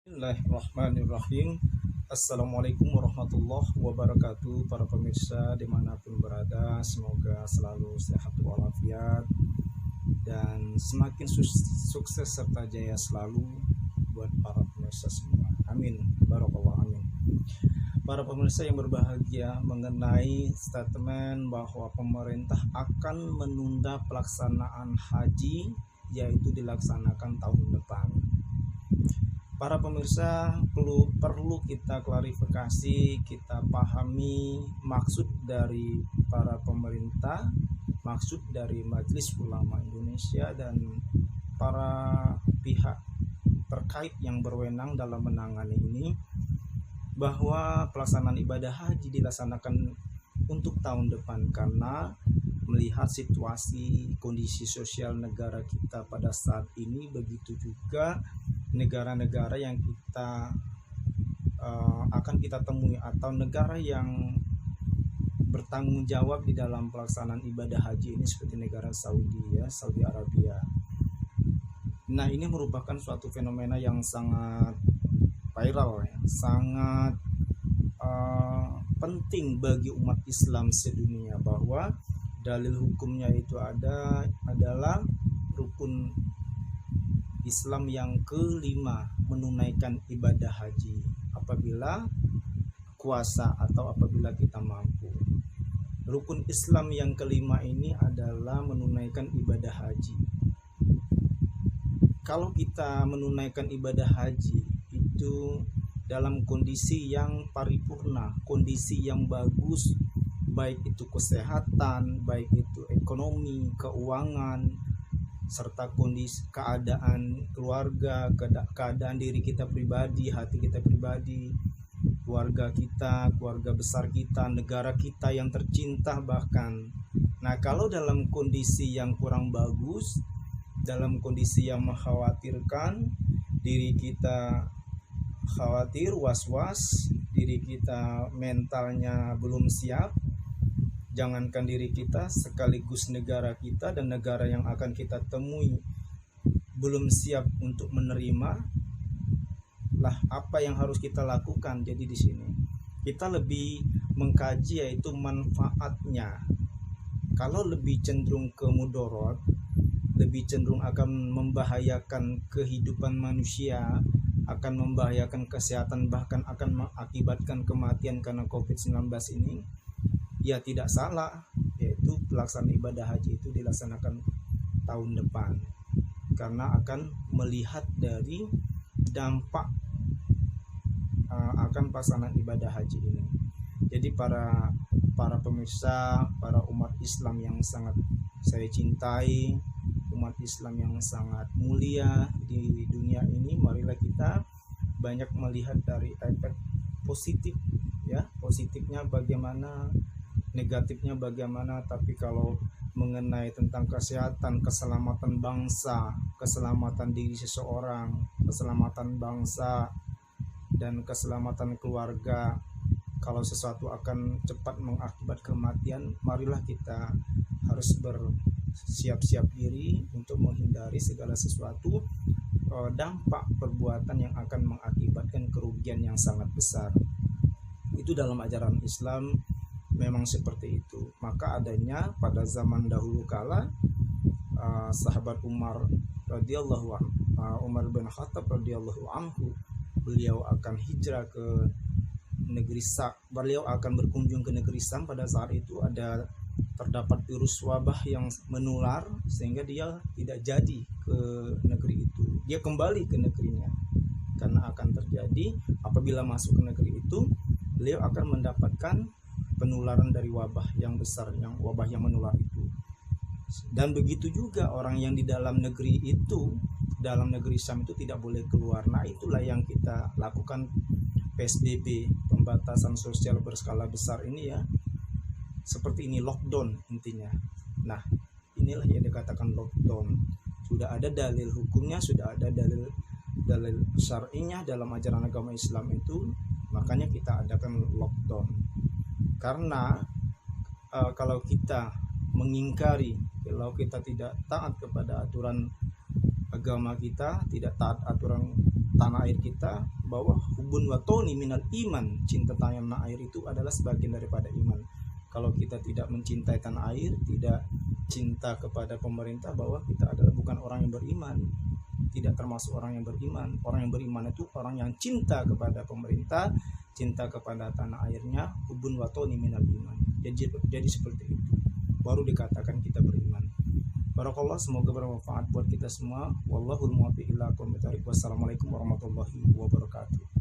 Bismillahirrahmanirrahim. Assalamualaikum warahmatullahi wabarakatuh. Para pemirsa dimanapun berada, semoga selalu sehat walafiat dan semakin sukses serta jaya selalu buat para pemirsa semua. Amin. Barakallah, amin. Para pemirsa yang berbahagia, mengenai statement bahwa pemerintah akan menunda pelaksanaan haji, yaitu dilaksanakan tahun depan. Para pemirsa, perlu kita klarifikasi, kita pahami maksud dari para pemerintah, maksud dari Majelis Ulama Indonesia dan para pihak terkait yang berwenang dalam menangani ini, bahwa pelaksanaan ibadah haji dilaksanakan untuk tahun depan karena melihat situasi kondisi sosial negara kita pada saat ini, begitu juga negara-negara yang kita akan kita temui atau negara yang bertanggung jawab di dalam pelaksanaan ibadah haji ini seperti negara Saudi Arabia. Nah, ini merupakan suatu fenomena yang sangat viral, sangat penting bagi umat Islam sedunia, bahwa dalil hukumnya itu adalah rukun Islam yang kelima, menunaikan ibadah haji apabila kuasa atau apabila kita mampu. Rukun Islam yang kelima ini adalah menunaikan ibadah haji. Kalau kita menunaikan ibadah haji itu dalam kondisi yang paripurna, kondisi yang bagus, baik itu kesehatan, baik itu ekonomi, keuangan, serta kondisi keadaan keluarga, keadaan diri kita pribadi, hati kita pribadi, keluarga kita, keluarga besar kita, negara kita yang tercinta bahkan. Nah, kalau dalam kondisi yang kurang bagus, dalam kondisi yang mengkhawatirkan, diri kita khawatir, was-was, diri kita mentalnya belum siap, jangankan diri kita, sekaligus negara kita dan negara yang akan kita temui belum siap untuk menerima, lah apa yang harus kita lakukan. Jadi di sini kita lebih mengkaji yaitu manfaatnya. Kalau lebih cenderung ke mudorot, lebih cenderung akan membahayakan kehidupan manusia, akan membahayakan kesehatan, bahkan akan mengakibatkan kematian karena COVID-19 ini, ya tidak salah, yaitu pelaksanaan ibadah haji itu dilaksanakan tahun depan karena akan melihat dari dampak akan pelaksanaan ibadah haji ini. Jadi para pemirsa, para umat Islam yang sangat saya cintai, umat Islam yang sangat mulia di dunia ini, marilah kita banyak melihat dari efek positif, positifnya bagaimana, negatifnya bagaimana. Tapi kalau mengenai tentang kesehatan, keselamatan bangsa, keselamatan diri seseorang, keselamatan bangsa dan keselamatan keluarga, kalau sesuatu akan cepat mengakibatkan kematian, marilah kita harus bersiap-siap diri untuk menghindari segala sesuatu dampak perbuatan yang akan mengakibatkan kerugian yang sangat besar. Itu dalam ajaran Islam memang seperti itu. Maka adanya pada zaman dahulu kala sahabat Umar radhiyallahu anhu, Umar bin Khattab radhiyallahu anhu, beliau akan hijrah ke negeri Sam, beliau akan berkunjung ke negeri Sam. Pada saat itu terdapat virus wabah yang menular sehingga dia tidak jadi ke negeri itu. Dia kembali ke negerinya karena akan terjadi apabila masuk ke negeri itu, beliau akan mendapatkan penularan dari wabah yang besar, yang wabah yang menular itu. Dan begitu juga orang yang di dalam negeri itu, dalam negeri Sam itu tidak boleh keluar. Nah, itulah yang kita lakukan, PSBB, pembatasan sosial berskala besar ini ya. Seperti ini, lockdown intinya. Nah, inilah yang dikatakan lockdown. Sudah ada dalil hukumnya, sudah ada dalil syar'inya dalam ajaran agama Islam itu, makanya kita adakan lockdown. Karena kalau kita mengingkari, kalau kita tidak taat kepada aturan agama kita, tidak taat aturan tanah air kita, bahwa hubun watoni minal iman, cinta tanah air itu adalah sebagian daripada iman. Kalau kita tidak mencintai tanah air, tidak cinta kepada pemerintah, bahwa kita adalah bukan orang yang beriman, tidak termasuk orang yang beriman. Orang yang beriman itu orang yang cinta kepada pemerintah, cinta kepada tanah airnya, hubun watoni minal iman. Jadi seperti itu baru dikatakan kita beriman. Barakallah, semoga bermanfaat buat kita semua. Wallahul muwaffiq ila aqwamit thoriq. Wassalamualaikum warahmatullahi wabarakatuh.